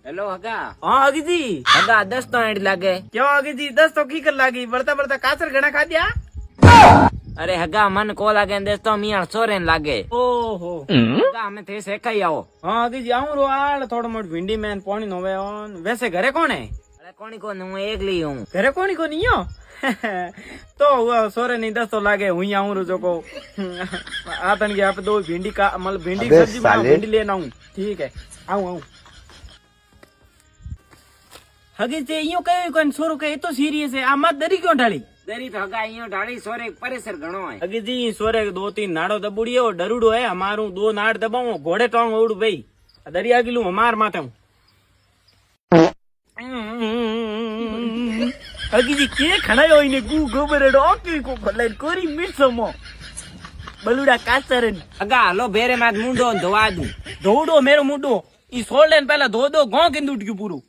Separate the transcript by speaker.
Speaker 1: Hello हगा
Speaker 2: हाँ अगी जी
Speaker 1: हगा 10 तो एड लागे
Speaker 2: क्यों अगी जी 10 तो की कर लागी बढ़ता बढ़ता कासर घना खा दिया।
Speaker 1: अरे हगा मन को लागे 10 तो मियां सोरेन लागे
Speaker 2: ओहो
Speaker 1: हगा हमें थे से कई आओ।
Speaker 2: हाँ अगी जी आऊं रो आड़ थोड़ा मोट भिंडी में पानी नोवे ऑन वैसे घरे कौन है।
Speaker 1: अरे कोनी को हूँ एक ली हूँ
Speaker 2: घरे कोनी को नहीं हो तो हुआ सोरे नहीं 10 तो लागे हुई आऊं रो जो को आतन के आप दो भिंडी का मतलब भिंडी की सब्जी बनाओ भिंडी लेना हूँ ठीक है आऊं आऊं हगी से यूं कहे कोन सोरो कहे तो सीरियस है आ मत डरी क्यों ढाली।
Speaker 1: दरी तो हगा यूं ढाली सोरे परेसर घणो है।
Speaker 2: अगे जी सोरे 2-3 नाड़ो दबुड़ी है डरूडो है हमारू 2 नाड़ दबाऊ घोड़े टोंग उड़ भाई दरिया गिलू हमार माथे हूं। अगे जी के खणायो इने गु गोबर डॉकी को भले कोरी मिसमो बलुड़ा कासरन
Speaker 1: हगा हलो बेरे मात मुंडो धोवा दूं
Speaker 2: धोडो मेरो मुंडो ई सोल लेन पहला धो दो गो किंदुट क्यों पूरू